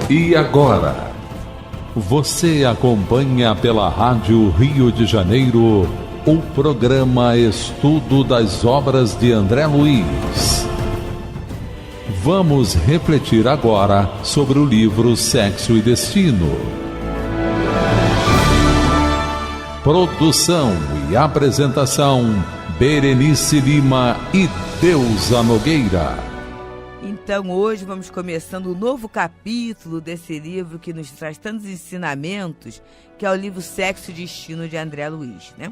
E agora, você acompanha pela Rádio Rio de Janeiro o programa Estudo das Obras de André Luiz. Vamos refletir agora sobre o livro Sexo e Destino. Produção e apresentação, Berenice Lima e Deusa Nogueira. Então hoje vamos começando um novo capítulo desse livro que nos traz tantos ensinamentos, que é o livro Sexo e Destino de André Luiz, né?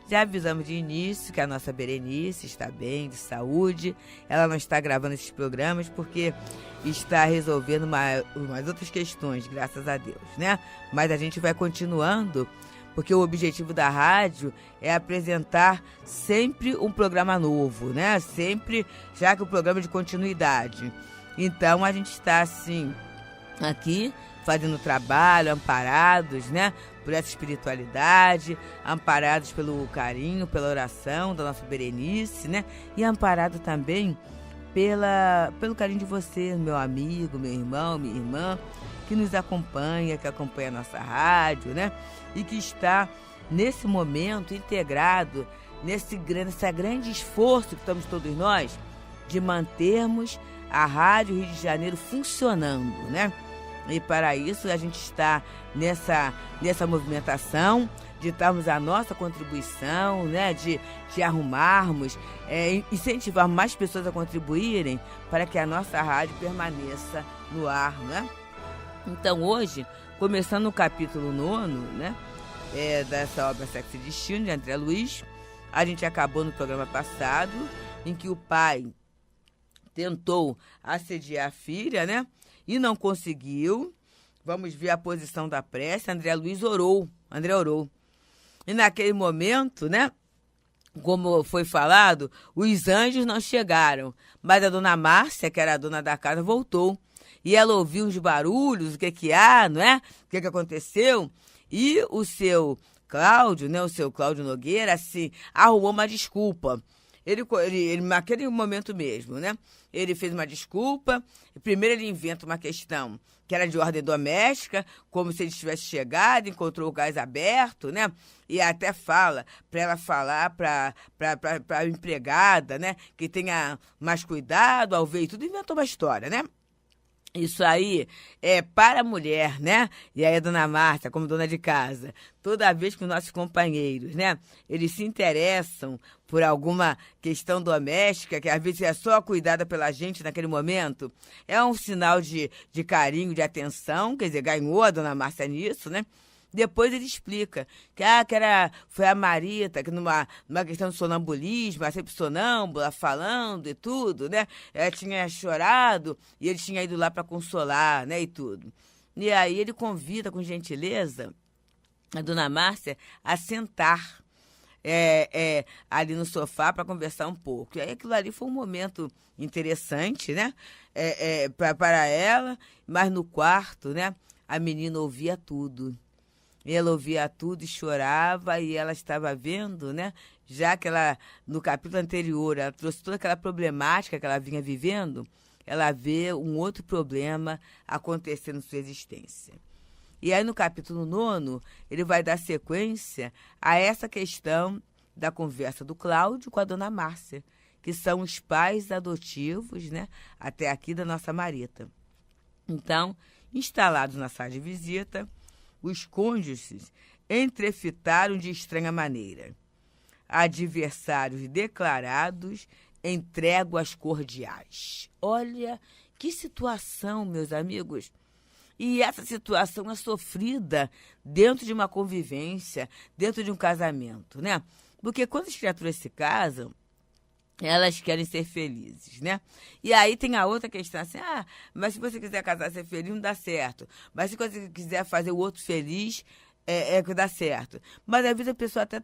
Já avisamos de início que a nossa Berenice está bem, de saúde. Ela não está gravando esses programas porque está resolvendo umas outras questões, graças a Deus, né? Mas a gente vai continuando, porque o objetivo da rádio é apresentar sempre um programa novo, né? Sempre, já que o programa é de continuidade. Então a gente está assim, aqui, fazendo trabalho, amparados, né? Por essa espiritualidade, amparados pelo carinho, pela oração da nossa Berenice, né? E amparado também pelo carinho de você, meu amigo, meu irmão, minha irmã, que nos acompanha, que acompanha a nossa rádio, né? E que está, nesse momento, integrado nesse grande esforço que estamos todos nós de mantermos a Rádio Rio de Janeiro funcionando, né? E para isso a gente está nessa movimentação de darmos a nossa contribuição, né? De arrumarmos, incentivar mais pessoas a contribuírem para que a nossa rádio permaneça no ar, né? Então hoje, começando o capítulo 9, né, dessa obra Sexo e Destino, de André Luiz, a gente acabou no programa passado, em que o pai tentou assediar a filha, né, e não conseguiu. Vamos ver a posição da prece. André orou. E naquele momento, né, como foi falado, os anjos não chegaram, mas a dona Márcia, que era a dona da casa, voltou. E ela ouviu os barulhos, o que há, não é? O que aconteceu? E o seu Cláudio, né? O seu Cláudio Nogueira, assim, arrumou uma desculpa. Ele naquele momento mesmo, né? Ele fez uma desculpa. Primeiro ele inventa uma questão que era de ordem doméstica, como se ele tivesse chegado, encontrou o gás aberto, né? E até fala para ela falar para a empregada, né? Que tenha mais cuidado ao ver e tudo. Inventou uma história, né? Isso aí é para a mulher, né? E aí a dona Márcia, como dona de casa, toda vez que os nossos companheiros, né? Eles se interessam por alguma questão doméstica, que às vezes é só cuidada pela gente naquele momento, é um sinal de carinho, de atenção, quer dizer, ganhou a dona Márcia nisso, né? Depois ele explica que foi a Marita, que numa questão de sonambulismo, ela sempre sonâmbula, falando e tudo, né? Ela tinha chorado e ele tinha ido lá para consolar, né? E tudo. E aí ele convida com gentileza a dona Márcia a sentar ali no sofá para conversar um pouco. E aí aquilo ali foi um momento interessante, né? Para ela, mas no quarto, né? A menina ouvia tudo. Ela ouvia tudo e chorava, e ela estava vendo, né? Já que ela, no capítulo anterior, ela trouxe toda aquela problemática que ela vinha vivendo, ela vê um outro problema acontecendo em sua existência. E aí no capítulo 9, ele vai dar sequência a essa questão da conversa do Cláudio com a dona Márcia, que são os pais adotivos, né? Até aqui da nossa Marita. Então, instalados na sala de visita, os cônjuges entrefitaram de estranha maneira. Adversários declarados em tréguas cordiais. Olha que situação, meus amigos. E essa situação é sofrida dentro de uma convivência, dentro de um casamento, né? Porque quando as criaturas se casam, elas querem ser felizes, né? E aí tem a outra questão assim, mas se você quiser casar e ser feliz, não dá certo. Mas se você quiser fazer o outro feliz, que dá certo. Mas às vezes a pessoa até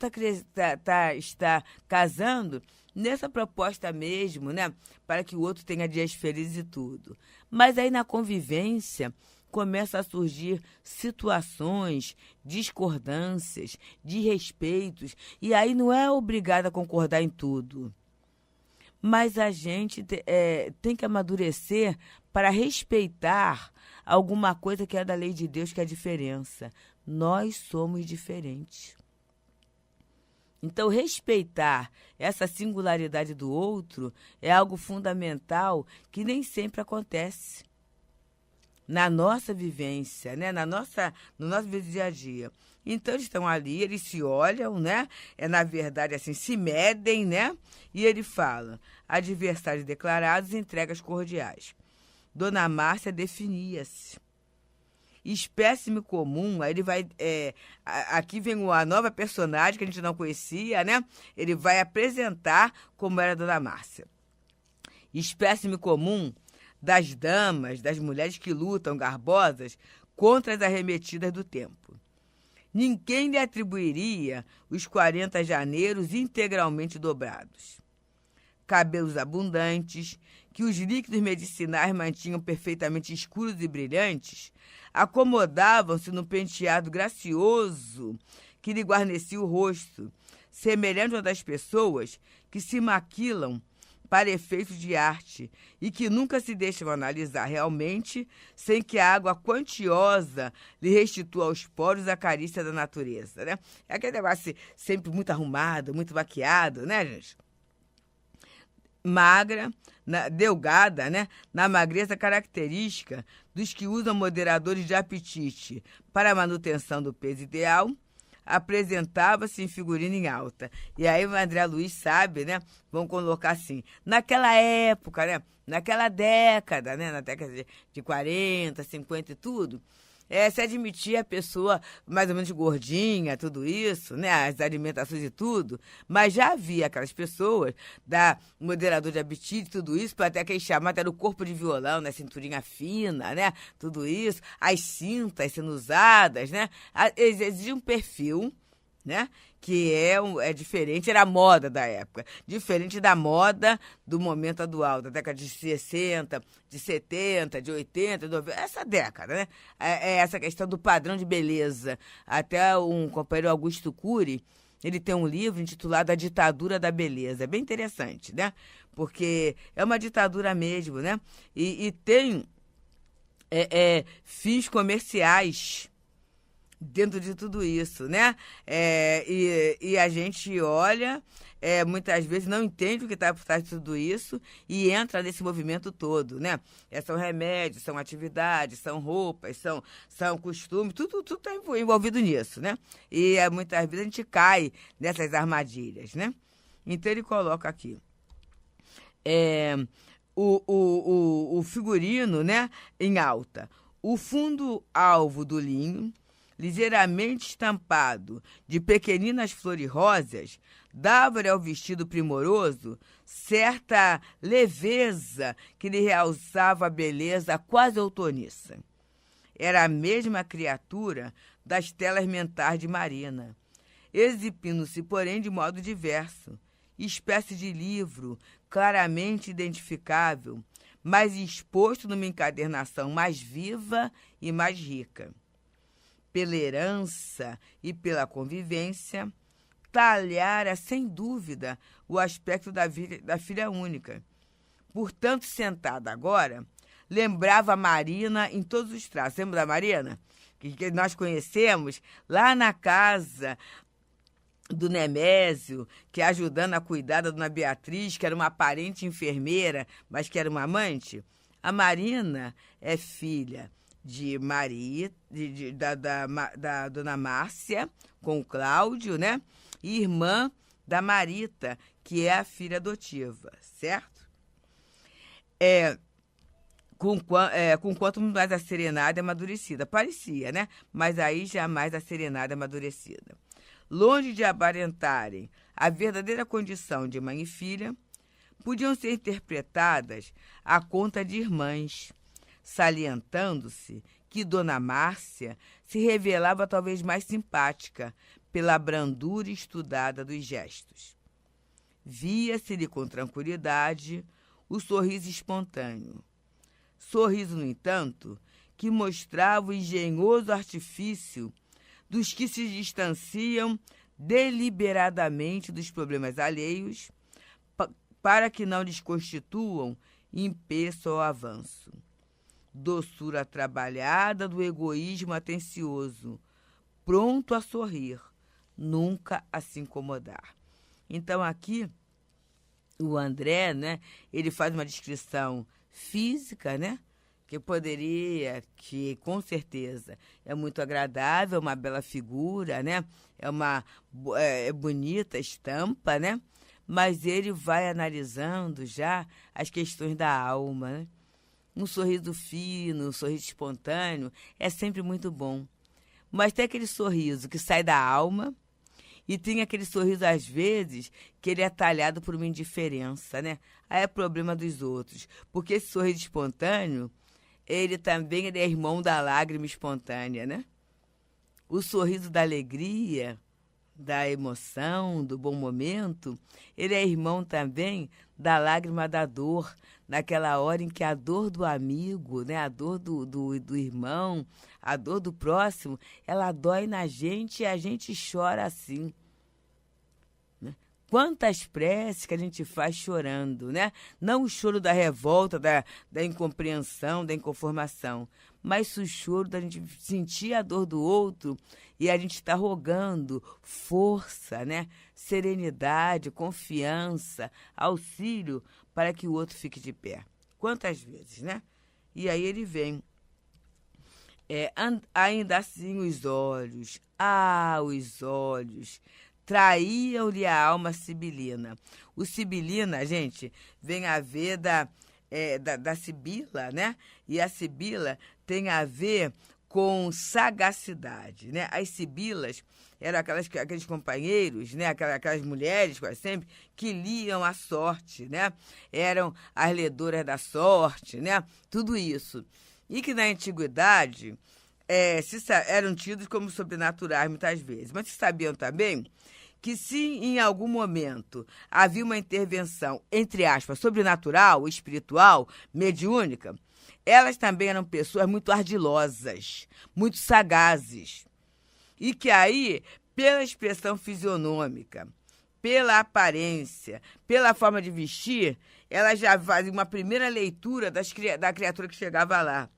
está casando nessa proposta mesmo, né? Para que o outro tenha dias felizes e tudo. Mas aí na convivência começa a surgir situações, discordâncias, desrespeitos. E aí não é obrigada a concordar em tudo. Mas a gente tem que amadurecer para respeitar alguma coisa que é da lei de Deus, que é a diferença. Nós somos diferentes. Então, respeitar essa singularidade do outro é algo fundamental que nem sempre acontece na nossa vivência, né? No nosso dia a dia. Então, eles estão ali, eles se olham, né? Na verdade, assim, se medem, né? E ele fala, adversários declarados, entregas cordiais. Dona Márcia definia-se. Espécime comum, aí ele vai... aqui vem a nova personagem que a gente não conhecia, né? Ele vai apresentar como era a Dona Márcia. Espécime comum das damas, das mulheres que lutam garbosas contra as arremetidas do tempo. Ninguém lhe atribuiria os 40 janeiros integralmente dobrados. Cabelos abundantes, que os líquidos medicinais mantinham perfeitamente escuros e brilhantes, acomodavam-se no penteado gracioso que lhe guarnecia o rosto, semelhante ao das pessoas que se maquilam para efeitos de arte e que nunca se deixam analisar realmente sem que a água quantiosa lhe restitua aos poros a carícia da natureza, né? É aquele negócio sempre muito arrumado, muito maquiado, né, gente? Magra, delgada, né? Na magreza característica dos que usam moderadores de apetite para a manutenção do peso ideal, apresentava-se em figurino em alta. E aí o André Luiz sabe, né? Vamos colocar assim, naquela época, né? Naquela década, né? Na década de 40, 50 e tudo, se admitia a pessoa mais ou menos gordinha, tudo isso, né? As alimentações e tudo, mas já havia aquelas pessoas da moderador de apetite, tudo isso, até aquele chamado era o corpo de violão, né? Cinturinha fina, né? Tudo isso, as cintas sendo usadas, né? Existia um perfil, né? Que é diferente, era a moda da época, diferente da moda do momento atual, da década de 60, de 70, de 80, de 90, essa década, né? Essa questão do padrão de beleza. Até um companheiro Augusto Cury, ele tem um livro intitulado A Ditadura da Beleza, é bem interessante, né? Porque é uma ditadura mesmo, né? E tem fins comerciais dentro de tudo isso, né? E a gente olha, muitas vezes não entende o que está por trás de tudo isso e entra nesse movimento todo, né? São remédios, são atividades, são roupas, são costumes, tudo está envolvido nisso, né? E muitas vezes a gente cai nessas armadilhas, né? Então ele coloca aqui o figurino, né, em alta. O fundo alvo do linho, ligeiramente estampado de pequeninas flores rosas, dava-lhe ao vestido primoroso certa leveza que lhe realçava a beleza quase outonissa. Era a mesma criatura das telas mentais de Marina, exibindo-se, porém, de modo diverso, espécie de livro claramente identificável, mas exposto numa encadernação mais viva e mais rica. Pela herança e pela convivência, talhara, sem dúvida, o aspecto da filha única. Portanto, sentada agora, lembrava a Marina em todos os traços. Lembra da Marina? Que nós conhecemos lá na casa do Nemésio, que ajudando a cuidar da dona Beatriz, que era uma parente enfermeira, mas que era uma amante. A Marina é filha de Maria, da dona Márcia, com o Cláudio, né? E irmã da Marita, que é a filha adotiva, certo? Com quanto mais asserenada e amadurecida. Parecia, né? Mas aí jamais asserenada e amadurecida. Longe de aparentarem a verdadeira condição de mãe e filha, podiam ser interpretadas à conta de irmãs, salientando-se que Dona Márcia se revelava talvez mais simpática pela brandura estudada dos gestos. Via-se-lhe com tranquilidade o sorriso espontâneo. Sorriso, no entanto, que mostrava o engenhoso artifício dos que se distanciam deliberadamente dos problemas alheios para que não lhes constituam impeço ao avanço. doçura trabalhada do egoísmo atencioso, pronto a sorrir, nunca a se incomodar. Então aqui o André, né, ele faz uma descrição física, né, que com certeza é muito agradável, uma bela figura, né, é bonita estampa, né, mas ele vai analisando já as questões da alma, né? Um sorriso fino, um sorriso espontâneo é sempre muito bom. Mas tem aquele sorriso que sai da alma e tem aquele sorriso, às vezes, que ele é talhado por uma indiferença, né? Aí é problema dos outros. Porque esse sorriso espontâneo, ele é irmão da lágrima espontânea, né? O sorriso da alegria, da emoção, do bom momento, ele é irmão também da lágrima da dor, naquela hora em que a dor do amigo, né, a dor do irmão, a dor do próximo, ela dói na gente e a gente chora assim. Quantas preces que a gente faz chorando, né? Não o choro da revolta, da incompreensão, da inconformação, mas o choro da gente sentir a dor do outro e a gente está rogando força, né? Serenidade, confiança, auxílio para que o outro fique de pé. Quantas vezes, né? E aí ele vem. Ainda assim os olhos, os olhos traíam-lhe a alma sibilina. O sibilina, gente, vem a ver da sibila, né? E a sibila tem a ver com sagacidade, né? As sibilas eram aqueles companheiros, né? Aquelas mulheres, quase sempre, que liam a sorte, né? Eram as ledoras da sorte, né? Tudo isso. E que na antiguidade eram tidos como sobrenaturais muitas vezes. Mas vocês sabiam também que se em algum momento havia uma intervenção, entre aspas, sobrenatural, espiritual, mediúnica, elas também eram pessoas muito ardilosas, muito sagazes. E que aí, pela expressão fisionômica, pela aparência, pela forma de vestir, elas já faziam uma primeira leitura da criatura que chegava lá.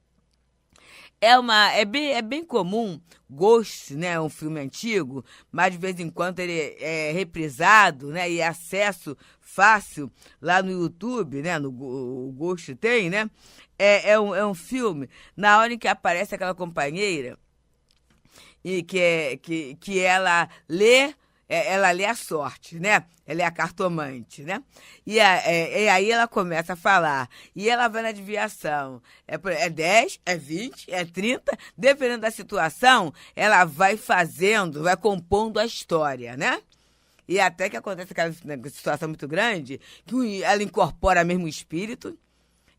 É bem comum, Ghost, né, um filme antigo, mas de vez em quando ele é reprisado, né, e é acesso fácil lá no YouTube, né, o Ghost tem, né, é um filme, na hora em que aparece aquela companheira, e que ela lê a sorte, né? Ela é a cartomante, né? E aí ela começa a falar. E ela vai na adivinhação. É 10, é 20, é 30. Dependendo da situação, ela vai fazendo, vai compondo a história, né? E até que acontece aquela situação muito grande, que ela incorpora mesmo o espírito.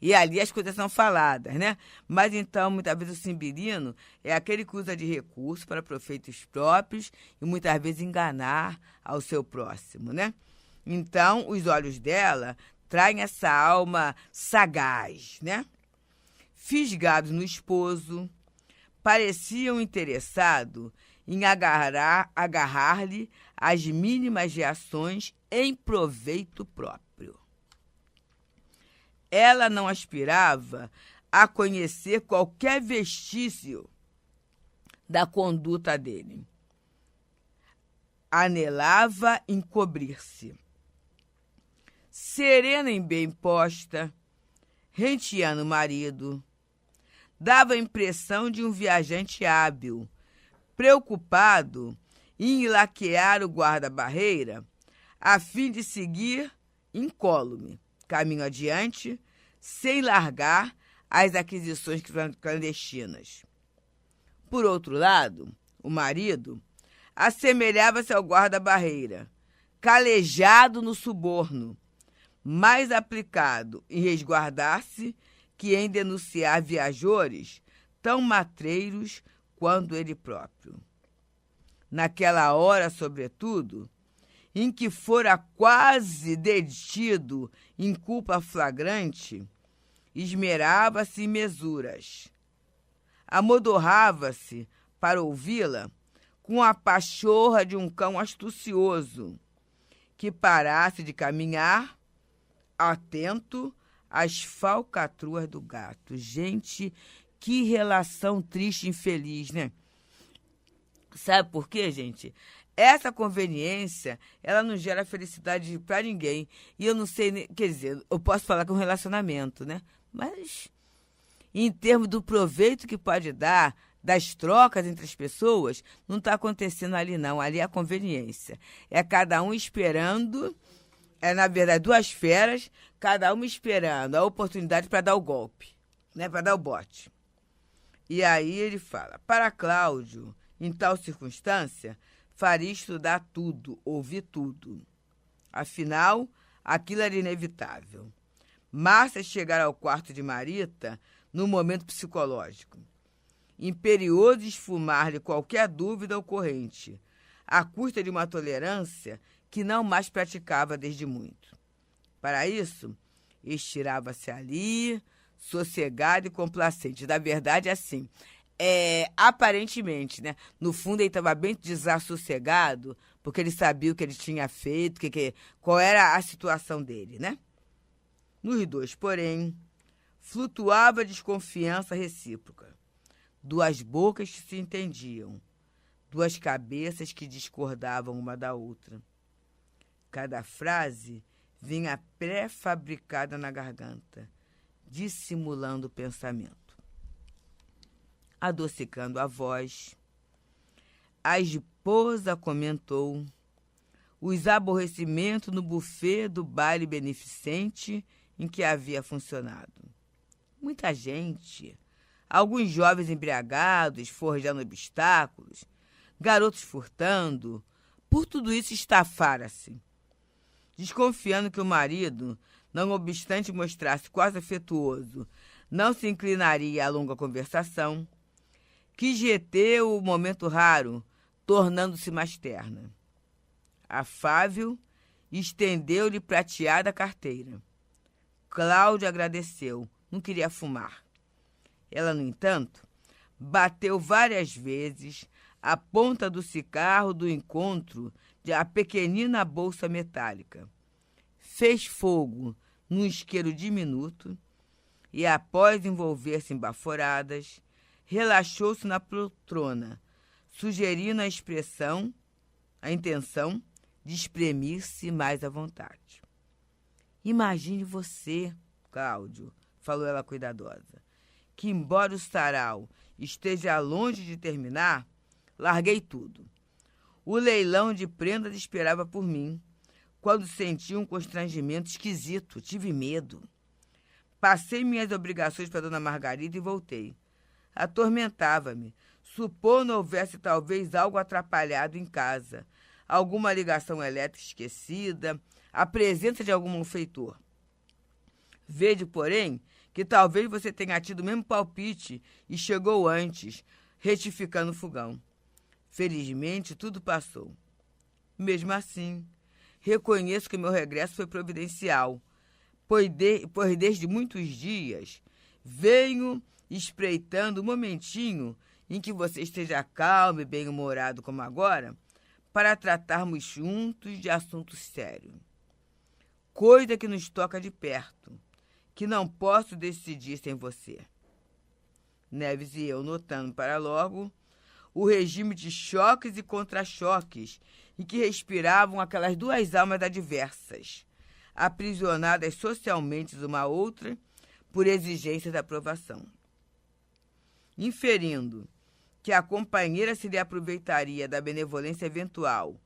E ali as coisas são faladas, né? Mas então, muitas vezes o sibilino é aquele que usa de recurso para profeitos próprios e muitas vezes enganar ao seu próximo, né? Então, os olhos dela traem essa alma sagaz, né? Fisgados no esposo, pareciam interessados em agarrar-lhe as mínimas reações em proveito próprio. Ela não aspirava a conhecer qualquer vestígio da conduta dele. Anelava encobrir-se. Serena e bem posta, renteando o marido, dava a impressão de um viajante hábil, preocupado em laquear o guarda-barreira a fim de seguir incólume, caminho adiante, sem largar as aquisições clandestinas. Por outro lado, o marido assemelhava-se ao guarda-barreira, calejado no suborno, mais aplicado em resguardar-se que em denunciar viajores tão matreiros quanto ele próprio. Naquela hora, sobretudo, em que fora quase detido em culpa flagrante, esmerava-se em mesuras. Amodorrava-se para ouvi-la com a pachorra de um cão astucioso, que parasse de caminhar, atento as falcatruas do gato. Gente, que relação triste e infeliz, né? Sabe por quê, gente? Essa conveniência, ela não gera felicidade para ninguém. E eu não sei, quer dizer, eu posso falar que é um relacionamento, né? Mas, em termos do proveito que pode dar, das trocas entre as pessoas, não está acontecendo ali, não. Ali é a conveniência. É cada um esperando, na verdade, duas feras, cada uma esperando a oportunidade para dar o golpe, né? Para dar o bote. E aí ele fala, para Cláudio, em tal circunstância, faria estudar tudo, ouvir tudo. Afinal, aquilo era inevitável. Márcia chegar ao quarto de Marita num momento psicológico. Imperioso esfumar-lhe qualquer dúvida ocorrente, à custa de uma tolerância que não mais praticava desde muito. Para isso, estirava-se ali, sossegado e complacente. Na verdade, assim, aparentemente, né? No fundo, ele estava bem desassossegado, porque ele sabia o que ele tinha feito, qual era a situação dele, né? Nos dois, porém, flutuava a desconfiança recíproca. Duas bocas que se entendiam, duas cabeças que discordavam uma da outra. Cada frase vinha pré-fabricada na garganta, dissimulando o pensamento. Adocicando a voz, a esposa comentou os aborrecimentos no buffet do baile beneficente em que havia funcionado. Muita gente, alguns jovens embriagados, forjando obstáculos, garotos furtando, por tudo isso estafara-se. Desconfiando que o marido, não obstante mostrar-se quase afetuoso, não se inclinaria à longa conversação, quis reter o momento raro, tornando-se mais terna. Afável, estendeu-lhe prateada carteira. Cláudia agradeceu, não queria fumar. Ela, no entanto, bateu várias vezes a ponta do cigarro do encontro a pequenina bolsa metálica. Fez fogo num isqueiro diminuto e, após envolver-se em baforadas, relaxou-se na poltrona, sugerindo a intenção de espremir-se mais à vontade. Imagine você, Cláudio, falou ela cuidadosa, que embora o sarau esteja longe de terminar, larguei tudo. O leilão de prendas esperava por mim. Quando senti um constrangimento esquisito, tive medo. Passei minhas obrigações para Dona Margarida e voltei. Atormentava-me, supondo houvesse talvez algo atrapalhado em casa, alguma ligação elétrica esquecida, a presença de algum malfeitor. Vejo, porém, que talvez você tenha tido o mesmo palpite e chegou antes, retificando o fogão. Felizmente, tudo passou. Mesmo assim, reconheço que meu regresso foi providencial, pois desde muitos dias venho espreitando o momentinho em que você esteja calmo e bem-humorado como agora, para tratarmos juntos de assuntos sérios. Coisa que nos toca de perto, que não posso decidir sem você. Neves e eu notando para logo o regime de choques e contra-choques em que respiravam aquelas duas almas adversas, aprisionadas socialmente uma à outra por exigência da aprovação. Inferindo que a companheira se lhe aproveitaria da benevolência eventual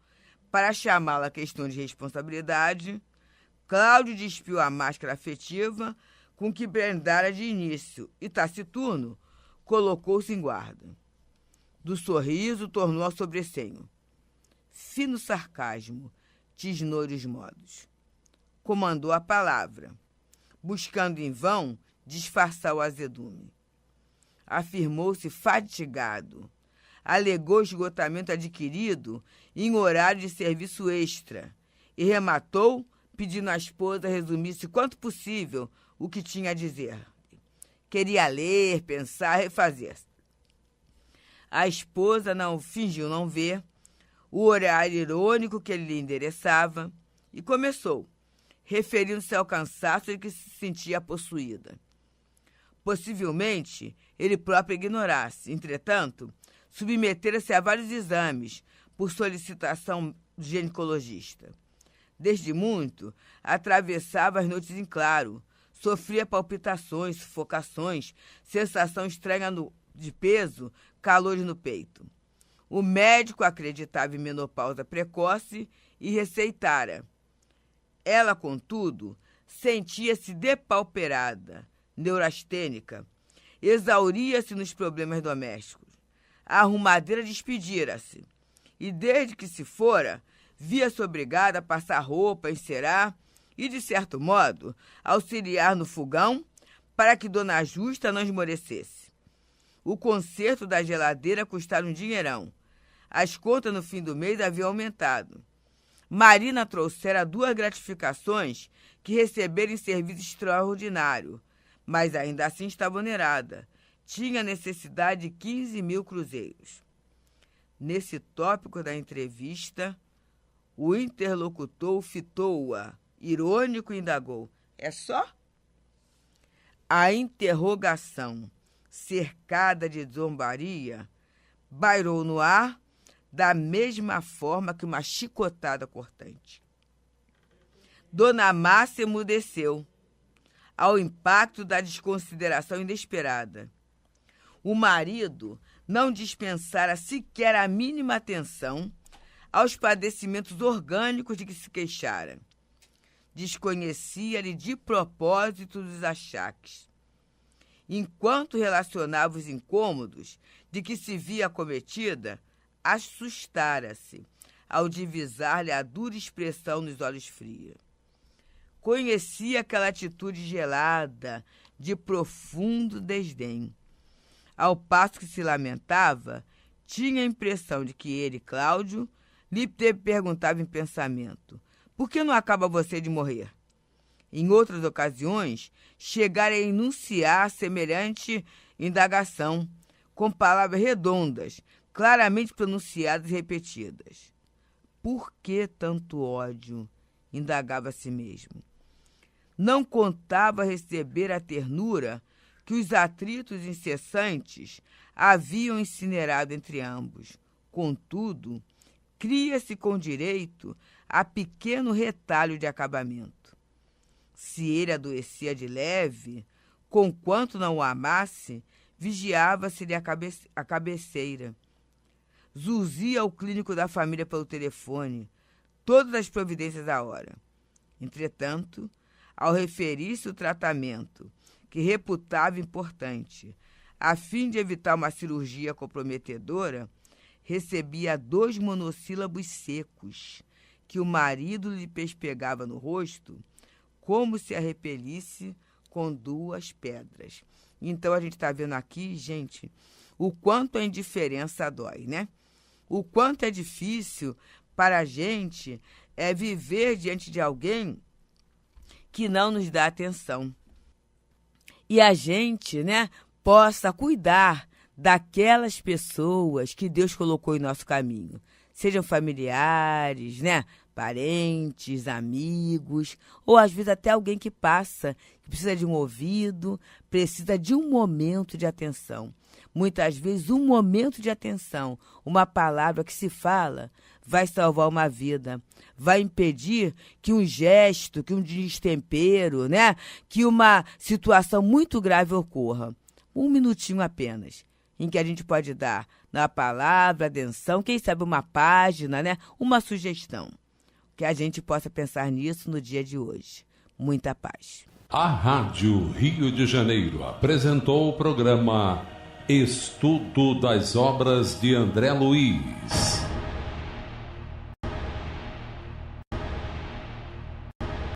para chamá-la a questão de responsabilidade, Cláudio despiu a máscara afetiva com que brandara de início e, taciturno, colocou-se em guarda. Do sorriso tornou ao sobressenho. Fino sarcasmo tisnou-lhe os modos. Comandou a palavra, buscando em vão disfarçar o azedume. Afirmou-se fatigado. Alegou esgotamento adquirido em horário de serviço extra e rematou pedindo à esposa resumisse quanto possível o que tinha a dizer. Queria ler, pensar, refazer-se. A esposa fingiu não ver o horário irônico que ele lhe endereçava e começou, referindo-se ao cansaço de que se sentia possuída. Possivelmente, ele próprio ignorasse, entretanto, submetera-se a vários exames por solicitação do ginecologista. Desde muito, atravessava as noites em claro, sofria palpitações, sufocações, sensação estranha de peso, calores no peito. O médico acreditava em menopausa precoce e receitara. Ela, contudo, sentia-se depauperada, neurastênica, exauria-se nos problemas domésticos. A arrumadeira despedira-se, e desde que se fora, via-se obrigada a passar roupa, encerar e, de certo modo, auxiliar no fogão para que Dona Justa não esmorecesse. O conserto da geladeira custara um dinheirão. As contas no fim do mês haviam aumentado. Marina trouxera 2 gratificações que recebera em serviço extraordinário, mas ainda assim estava onerada. Tinha necessidade de 15 mil cruzeiros. Nesse tópico da entrevista, o interlocutor fitou-a, irônico, e indagou. É só? A interrogação, cercada de zombaria, bairou no ar da mesma forma que uma chicotada cortante. Dona Márcia emudeceu ao impacto da desconsideração inesperada. O marido não dispensara sequer a mínima atenção aos padecimentos orgânicos de que se queixara. Desconhecia-lhe de propósito os achaques. Enquanto relacionava os incômodos de que se via acometida, assustara-se ao divisar-lhe a dura expressão nos olhos frios. Conhecia aquela atitude gelada, de profundo desdém. Ao passo que se lamentava, tinha a impressão de que ele, Cláudio, lhe perguntava em pensamento: por que não acaba você de morrer? Em outras ocasiões, chegara a enunciar semelhante indagação, com palavras redondas, claramente pronunciadas e repetidas. Por que tanto ódio? Indagava a si mesmo. Não contava receber a ternura que os atritos incessantes haviam incinerado entre ambos. Contudo, cria-se com direito a pequeno retalho de acabamento. Se ele adoecia de leve, conquanto não o amasse, vigiava-se-lhe a cabeceira. Zuzia o clínico da família pelo telefone, todas as providências à hora. Entretanto, ao referir-se o tratamento, que reputava importante, a fim de evitar uma cirurgia comprometedora, recebia 2 monossílabos secos, que o marido lhe pespegava no rosto, como se a repelisse com 2 pedras. Então, a gente está vendo aqui, gente, o quanto a indiferença dói, né? O quanto é difícil para a gente viver diante de alguém que não nos dá atenção. E a gente, né, possa cuidar daquelas pessoas que Deus colocou em nosso caminho. Sejam familiares, né, parentes, amigos, ou às vezes até alguém que passa, que precisa de um ouvido, precisa de um momento de atenção. Muitas vezes, um momento de atenção, uma palavra que se fala, vai salvar uma vida, vai impedir que um gesto, que um destempero, né, que uma situação muito grave ocorra. 1 minutinho apenas, em que a gente pode dar na palavra, atenção, quem sabe uma página, né, uma sugestão. Que a gente possa pensar nisso no dia de hoje. Muita paz. A Rádio Rio de Janeiro apresentou o programa Estudo das Obras de André Luiz.